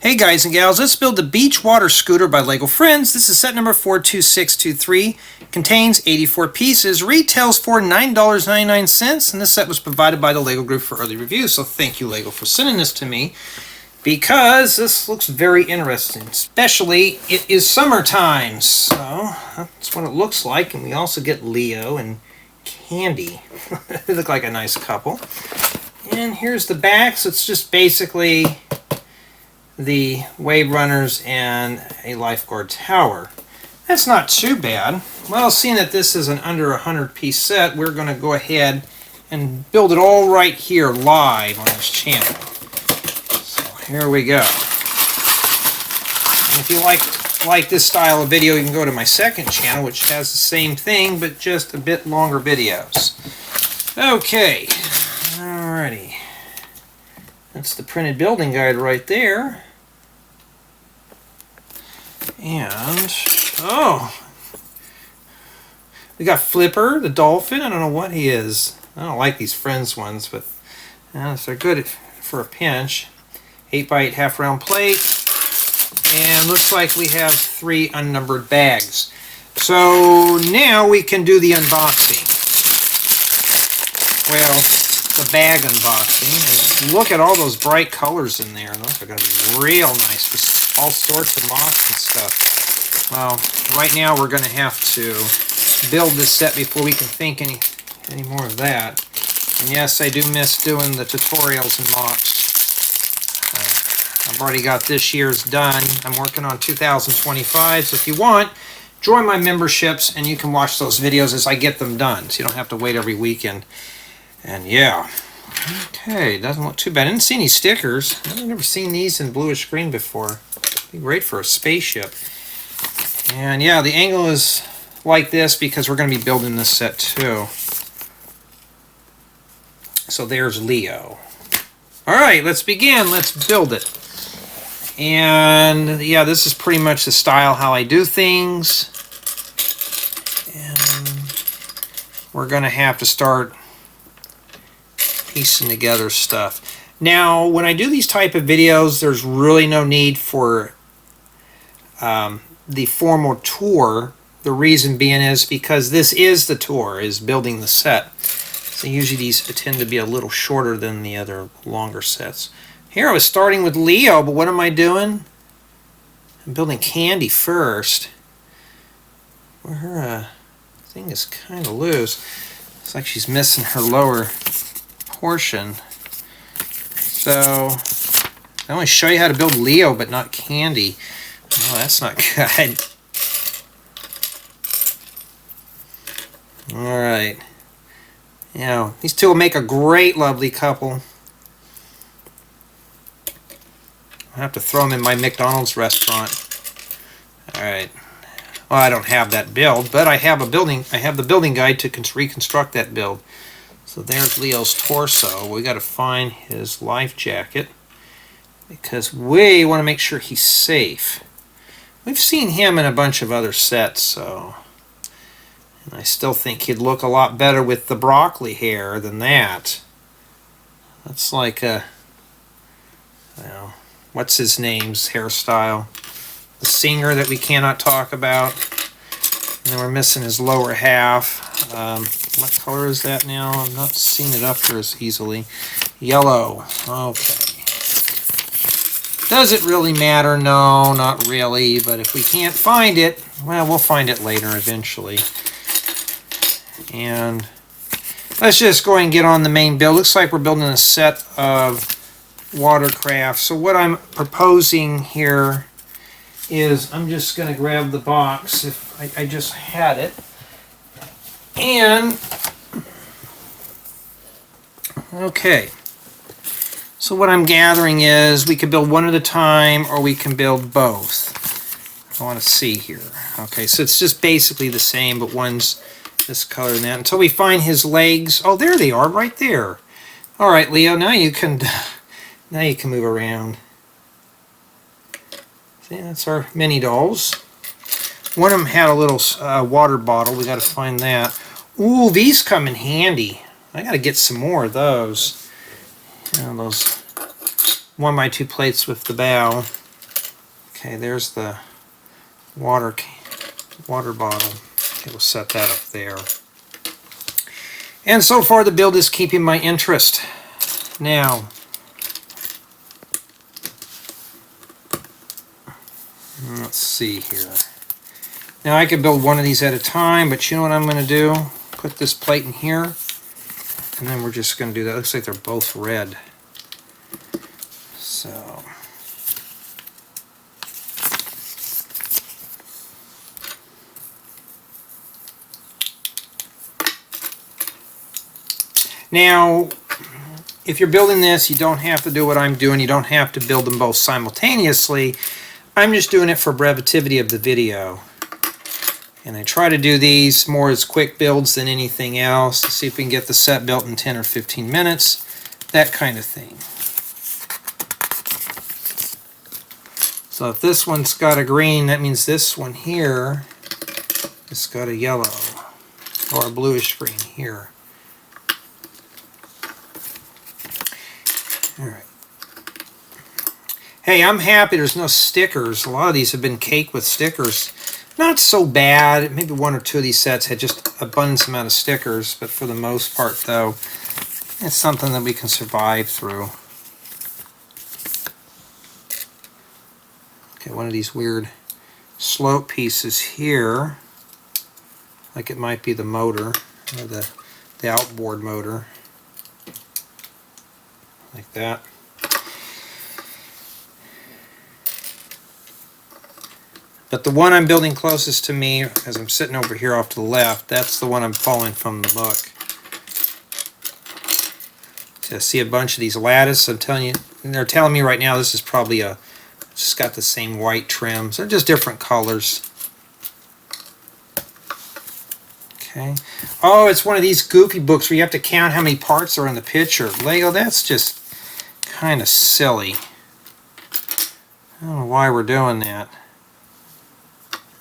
Hey guys and gals, let's build the beach water scooter by LEGO Friends. This is set number 42623. Contains 84 pieces, retails for $9.99, and this set was provided by the LEGO group for early review. So thank you, LEGO, for sending this to me, because this looks very interesting. Especially, it is summertime, so that's what it looks like. And we also get Leo and Candi. They look like a nice couple. And here's the back, so it's just basically the wave runners and a lifeguard tower. That's not too bad. Well, seeing that this is an under 100 piece set, we're going to go ahead and build it all right here live on this channel. So here we go. And if you like this style of video, you can go to my second channel, which has the same thing but just a bit longer videos. Okay, alrighty. That's the printed building guide right there. And, oh, we got Flipper, the dolphin. I don't know what he is. I don't like these Friends ones, but they're good for a pinch. 8x8 half round plate. And looks like we have 3 unnumbered bags. So now we can do the unboxing. Well, the bag unboxing. And look at all those bright colors in there. Those are going to be real nice for all sorts of moths and stuff. Well, right now we're going to have to build this set before we can think any more of that. And yes, I do miss doing the tutorials and mocks. I've already got this year's done. I'm working on 2025, so if you want, join my memberships and you can watch those videos as I get them done, so you don't have to wait every weekend. And yeah, okay, doesn't look too bad. I didn't see any stickers. I've never seen these in bluish green before. Be great for a spaceship. And yeah, the angle is like this because we're going to be building this set too. So there's Leo. Alright, let's begin. Let's build it. And yeah, this is pretty much the style how I do things. And we're going to have to start piecing together stuff. Now, when I do these type of videos, there's really no need for the formal tour. The reason being is because this is the tour, is building the set. So usually these tend to be a little shorter than the other longer sets. Here I was starting with Leo, but what am I doing? I'm building Candi first. Her thing is kind of loose. Looks like she's missing her lower portion. So I only show you how to build Leo but not Candi. Oh, that's not good. Alright. Yeah, these two will make a great lovely couple. I'll have to throw them in my McDonald's restaurant. Alright. Well, I don't have that build, but I have the building guide to reconstruct that build. So there's Leo's torso. We got to find his life jacket because we want to make sure he's safe. We've seen him in a bunch of other sets, so, and I still think he'd look a lot better with the broccoli hair than that. That's like a, well, what's his name's hairstyle? The singer that we cannot talk about. And then we're missing his lower half. What color is that now? I'm not seeing it up here as easily. Yellow. Okay. Does it really matter? No, not really. But if we can't find it, well, we'll find it later eventually. And let's just go ahead and get on the main build. Looks like we're building a set of watercraft. So what I'm proposing here is I'm just going to grab the box if I just had it. And, okay, so what I'm gathering is we could build one at a time or we can build both. I want to see here. Okay, so it's just basically the same, but one's this color and that. Until we find his legs. Oh, there they are, right there. All right, Leo, now you can move around. See, that's our mini dolls. One of them had a little water bottle. We got to find that. Ooh, these come in handy. I got to get some more of those. You know, those 1x2 plates with the bow. Okay, there's the water bottle. Okay, we'll set that up there. And so far the build is keeping my interest. Now, let's see here. Now I could build one of these at a time, but you know what I'm going to do? Put this plate in here, and then we're just going to do that. Looks like they're both red. So, now, if you're building this, you don't have to do what I'm doing. You don't have to build them both simultaneously. I'm just doing it for brevity of the video. And I try to do these more as quick builds than anything else to see if we can get the set built in 10 or 15 minutes, that kind of thing. So if this one's got a green, that means this one here has got a yellow or a bluish green here. All right. Hey, I'm happy there's no stickers. A lot of these have been caked with stickers. Not so bad. Maybe one or two of these sets had just abundance amount of stickers, but for the most part, though, it's something that we can survive through. Okay, one of these weird slope pieces here, like it might be the motor, or the outboard motor, like that. But the one I'm building closest to me, as I'm sitting over here off to the left, that's the one I'm following from the book. So I see a bunch of these lattice. I'm telling you, they're telling me right now this is probably just got the same white trims. They're just different colors. Okay. Oh, it's one of these goofy books where you have to count how many parts are in the picture. Lego, that's just kind of silly. I don't know why we're doing that.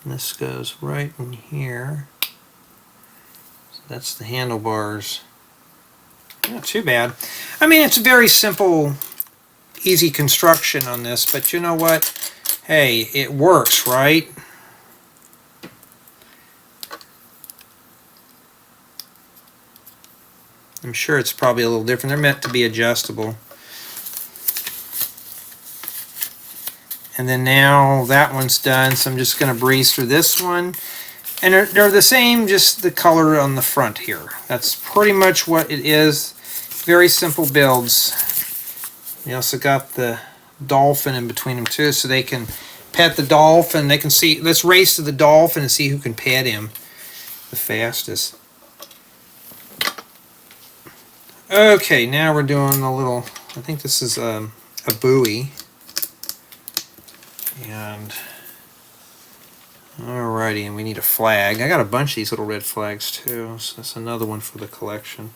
And this goes right in here. So that's the handlebars. Not too bad. I mean, it's a very simple, easy construction on this, but you know what? Hey, it works, right? I'm sure it's probably a little different. They're meant to be adjustable. And then now that one's done, so I'm just going to breeze through this one. And they're the same, just the color on the front here. That's pretty much what it is. Very simple builds. You also got the dolphin in between them too, so they can pet the dolphin. They can see, let's race to the dolphin and see who can pet him the fastest. Okay, now we're doing a little, I think this is a buoy. And alrighty, and we need a flag. I got a bunch of these little red flags too, so that's another one for the collection.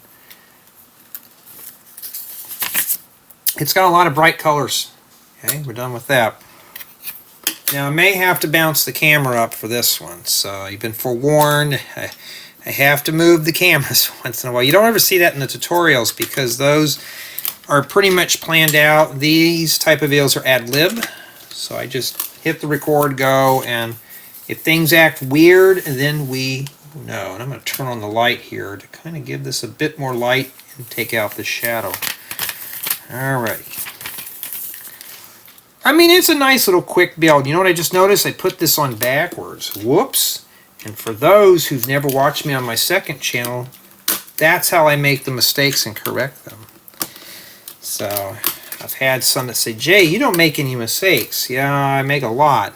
It's got a lot of bright colors. Okay, we're done with that. Now I may have to bounce the camera up for this one, so you've been forewarned. I have to move the cameras once in a while. You don't ever see that in the tutorials because those are pretty much planned out. These type of videos are ad-lib. So I just hit the record, go, and if things act weird, then we know. And I'm going to turn on the light here to kind of give this a bit more light and take out the shadow. Alrighty. I mean, it's a nice little quick build. You know what I just noticed? I put this on backwards. Whoops. And for those who've never watched me on my second channel, that's how I make the mistakes and correct them. So I've had some that say, Jay, you don't make any mistakes. Yeah, I make a lot.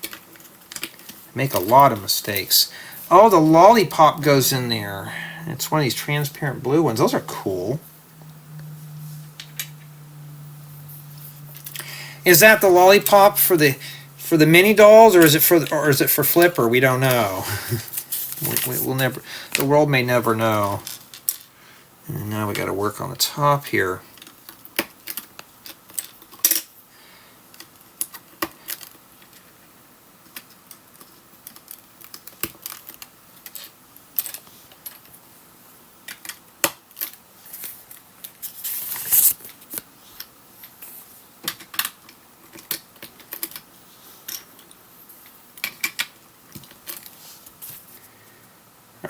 I make a lot of mistakes. Oh, the lollipop goes in there. It's one of these transparent blue ones. Those are cool. Is that the lollipop for the mini dolls, or is it for Flipper? We don't know. We'll never. The world may never know. And now we got to work on the top here.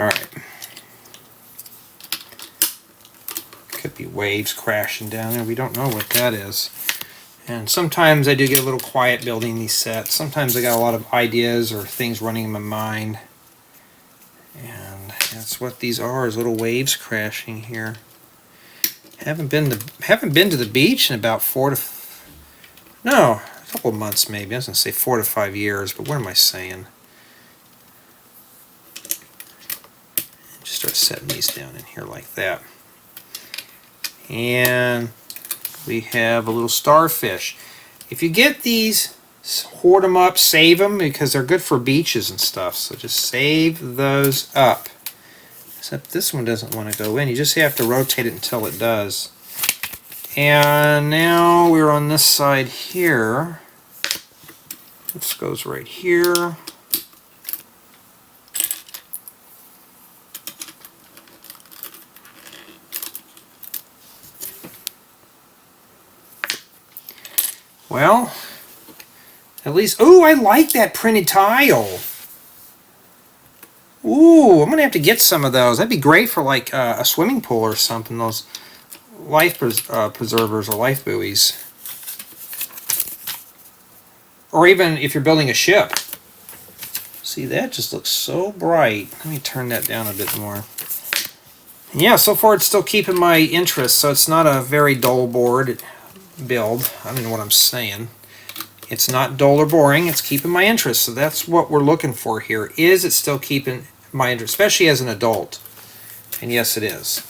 Alright. Could be waves crashing down there. We don't know what that is. And sometimes I do get a little quiet building these sets. Sometimes I got a lot of ideas or things running in my mind. And that's what these are, is little waves crashing here. Haven't been to the beach in about a couple of months maybe. I was going to say 4 to 5 years, but what am I saying? Just start setting these down in here like that. And we have a little starfish. If you get these, hoard them up, save them, because they're good for beaches and stuff. So just save those up. Except this one doesn't want to go in. You just have to rotate it until it does. And now we're on this side here. This goes right here. Well, at least, ooh, I like that printed tile. Ooh, I'm going to have to get some of those. That'd be great for like a swimming pool or something, those life preservers or life buoys. Or even if you're building a ship. See, that just looks so bright. Let me turn that down a bit more. And yeah, so far it's still keeping my interest, so it's not a very dull board build. I don't know what I'm saying. It's not dull or boring, it's keeping my interest, so that's what we're looking for here. Is it still keeping my interest, especially as an adult? And yes, it is.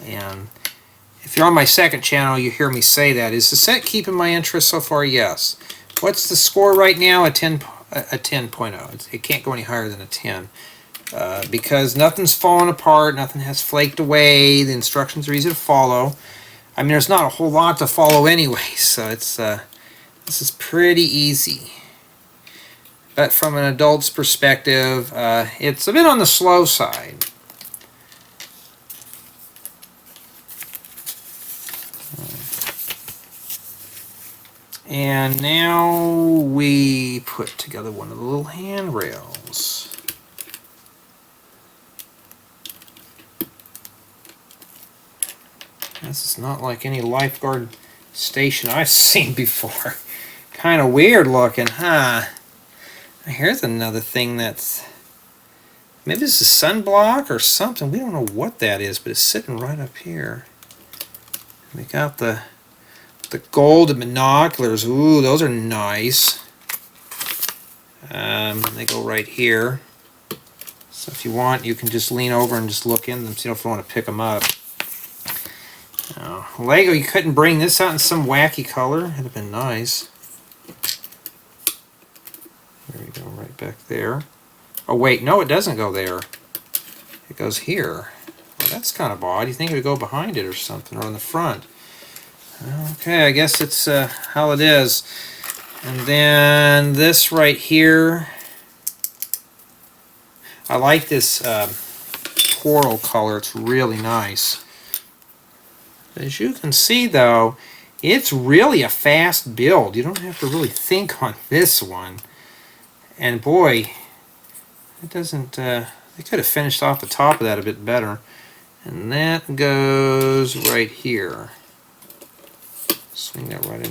And if you're on my second channel, you hear me say that. Is the set keeping my interest so far? Yes. What's the score right now? A 10.0. It can't go any higher than a 10. Because nothing's fallen apart, nothing has flaked away, the instructions are easy to follow. I mean, there's not a whole lot to follow anyway, so it's this is pretty easy. But from an adult's perspective, it's a bit on the slow side. And now we put together one of the little handrails. This is not like any lifeguard station I've seen before. Kind of weird looking, huh? Here's another thing that's... maybe this is sunblock or something. We don't know what that is, but it's sitting right up here. We got the gold binoculars. Ooh, those are nice. They go right here. So if you want, you can just lean over and just look in them, so you don't want to pick them up. Lego, you couldn't bring this out in some wacky color. It'd have been nice. There we go, right back there. Oh wait, no, it doesn't go there. It goes here. Well, that's kind of odd. You think it would go behind it or something, or in the front. Okay, I guess it's how it is. And then this right here. I like this coral color. It's really nice. As you can see, though, it's really a fast build. You don't have to really think on this one. And boy, it doesn't... they could have finished off the top of that a bit better. And that goes right here. Swing that right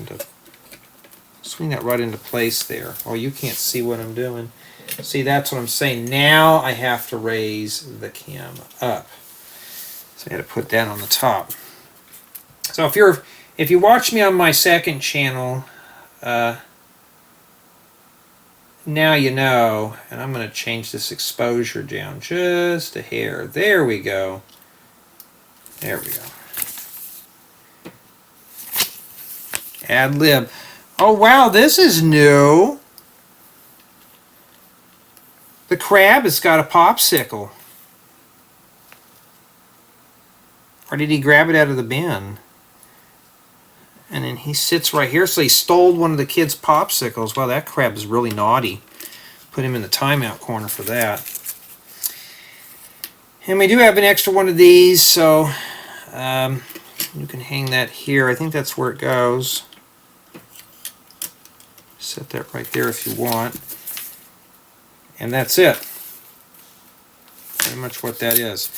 into place there. Oh, you can't see what I'm doing. See, that's what I'm saying. Now I have to raise the cam up. So I got to put that on the top. So if you watch me on my second channel, now you know, and I'm going to change this exposure down just a hair. There we go. There we go. Ad lib. Oh wow, this is new. The crab has got a popsicle. Or did he grab it out of the bin? And then he sits right here, so he stole one of the kids' popsicles. Wow, that crab is really naughty. Put him in the timeout corner for that. And we do have an extra one of these, so you can hang that here. I think that's where it goes. Set that right there if you want. And that's it. Pretty much what that is.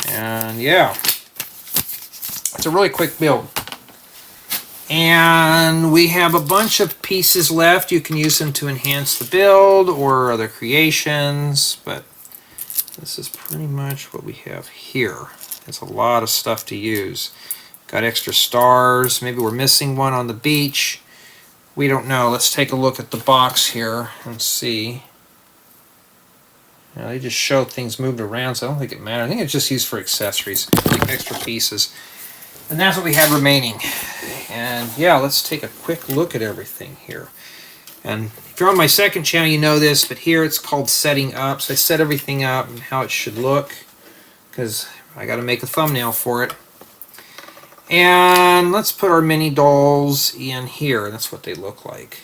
And yeah, it's a really quick build. And we have a bunch of pieces left. You can use them to enhance the build or other creations, but this is pretty much what we have here. It's a lot of stuff to use. Got extra stars. Maybe we're missing one on the beach. We don't know. Let's take a look at the box here and see. Now, they just show things moved around, so I don't think it matters. I think it's just used for accessories, like extra pieces. And that's what we had remaining. And yeah, let's take a quick look at everything here. And if you're on my second channel, you know this, but here it's called setting up. So I set everything up and how it should look, because I got to make a thumbnail for it. And let's put our mini dolls in here. That's what they look like.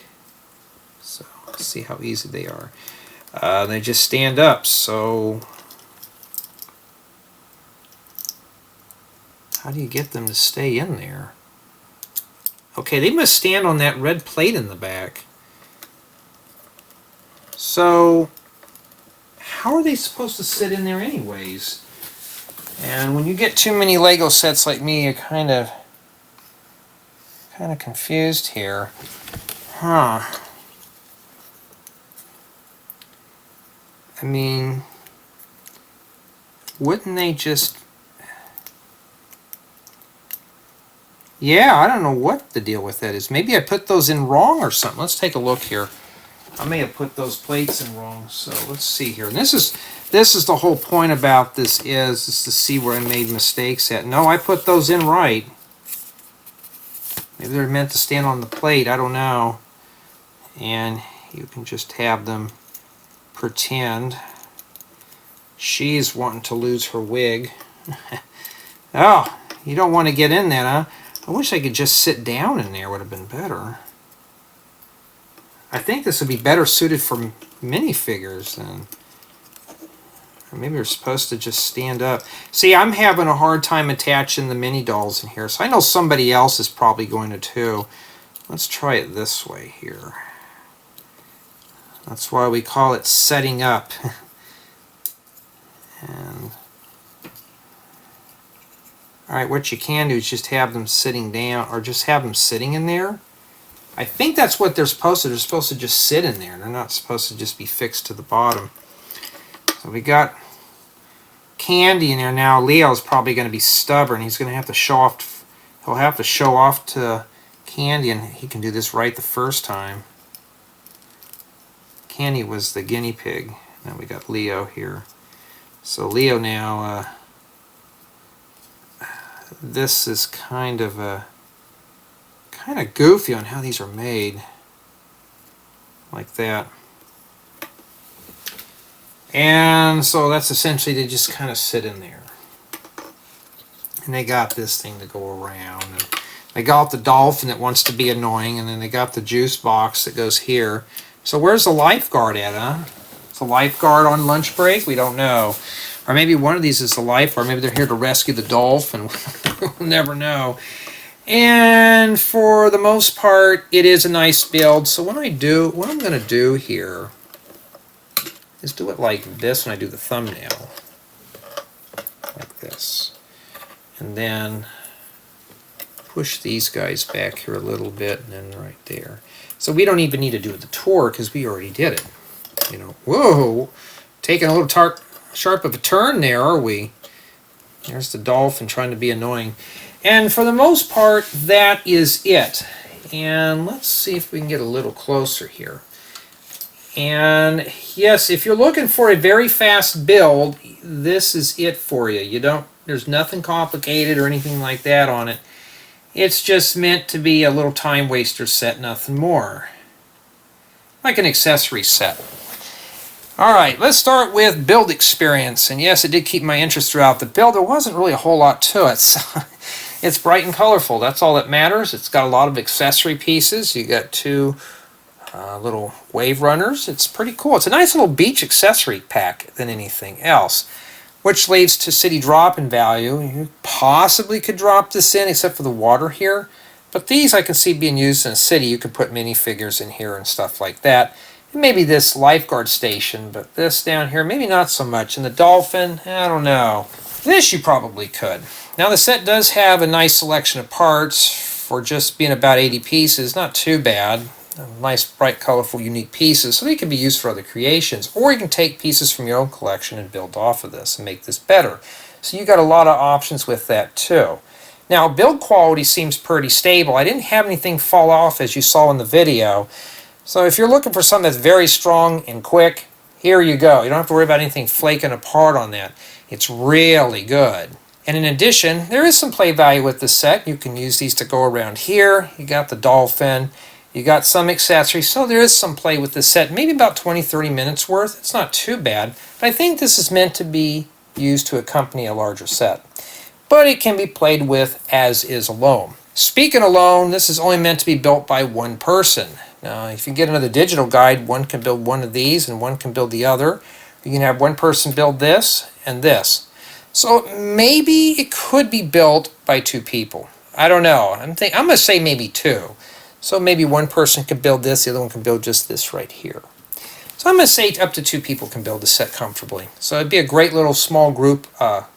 So let's see how easy they are. They just stand up, so how do you get them to stay in there? Okay, they must stand on that red plate in the back. So how are they supposed to sit in there anyways? And when you get too many Lego sets like me, you're kind of confused here. Huh. I mean, wouldn't they just... Yeah, I don't know what the deal with that is. Maybe I put those in wrong or something. Let's take a look here. I may have put those plates in wrong. So let's see here. And this is the whole point about this is to see where I made mistakes at. No, I put those in right. Maybe they're meant to stand on the plate. I don't know. And you can just have them pretend. She's wanting to lose her wig. Oh, you don't want to get in that, huh? I wish I could just sit down in there. Would have been better. I think this would be better suited for minifigures than... Or maybe we're supposed to just stand up. See, I'm having a hard time attaching the mini dolls in here, so I know somebody else is probably going to too. Let's try it this way here. That's why we call it setting up. And alright, what you can do is just have them sitting down, or just have them sitting in there. I think that's what they're supposed to do. They're supposed to just sit in there. They're not supposed to just be fixed to the bottom. So we got Candi in there now. Leo's probably going to be stubborn. He's going to have to show off. He'll have to show off to Candi, and he can do this right the first time. Candi was the guinea pig. Now we got Leo here. So Leo now, this is kind of goofy on how these are made, like that. And so that's essentially, they just kind of sit in there. And they got this thing to go around. And they got the dolphin that wants to be annoying, and then they got the juice box that goes here. So where's the lifeguard at, huh? Is the lifeguard on lunch break? We don't know. Or maybe one of these is the lifeguard. Maybe they're here to rescue the dolphin. We'll never know. And for the most part, it is a nice build. So what I'm going to do here is do it like this when I do the thumbnail. Like this. And then push these guys back here a little bit, and then right there. So we don't even need to do the tour because we already did it. You know, whoa, taking a little sharp of a turn there, are we? There's the dolphin trying to be annoying. And for the most part, that is it. And let's see if we can get a little closer here. And yes, if you're looking for a very fast build, this is it for you. There's nothing complicated or anything like that on it. It's just meant to be a little time waster set, nothing more. Like an accessory set. Alright, let's start with build experience. And yes, it did keep my interest throughout the build. There wasn't really a whole lot to it. So it's bright and colorful. That's all that matters. It's got a lot of accessory pieces. You got two little wave runners. It's pretty cool. It's a nice little beach accessory pack than anything else. Which leads to city drop-in value. You possibly could drop this in, except for the water here. But these I can see being used in a city. You could put minifigures in here and stuff like that. Maybe this Lifeguard station, but this down here, maybe not so much. And the dolphin, I don't know. This you probably could. Now the set does have a nice selection of parts for just being about 80 pieces. Not too bad. Nice, bright, colorful, unique pieces. So they can be used for other creations. Or you can take pieces from your own collection and build off of this and make this better. So you got a lot of options with that too. Now build quality seems pretty stable. I didn't have anything fall off as you saw in the video. So if you're looking for something that's very strong and quick, here you go. You don't have to worry about anything flaking apart on that. It's really good. And in addition, there is some play value with the set. You can use these to go around here. You got the dolphin. You got some accessories. So there is some play with the set. Maybe about 20-30 minutes worth. It's not too bad. But I think this is meant to be used to accompany a larger set. But it can be played with as is alone. Speaking alone, this is only meant to be built by one person. Now, if you get another digital guide, one can build one of these and one can build the other. You can have one person build this and this. So maybe it could be built by two people. I don't know. I'm going to say maybe two. So maybe one person could build this, the other one can build just this right here. So I'm going to say up to two people can build a set comfortably. So it'd be a great little small group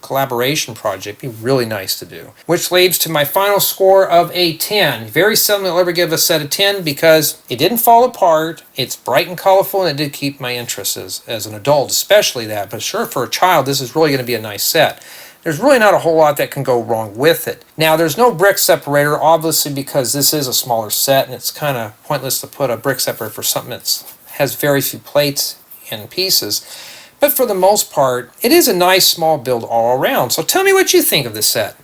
collaboration project. It'd be really nice to do. Which leads to my final score of a 10. Very seldom I'll ever give a set a 10 because it didn't fall apart. It's bright and colorful, and it did keep my interest as an adult, especially that. But sure, for a child, this is really going to be a nice set. There's really not a whole lot that can go wrong with it. Now, there's no brick separator, obviously, because this is a smaller set, and it's kind of pointless to put a brick separator for something that's has very few plates and pieces. But for the most part, it is a nice small build all around. So tell me what you think of this set.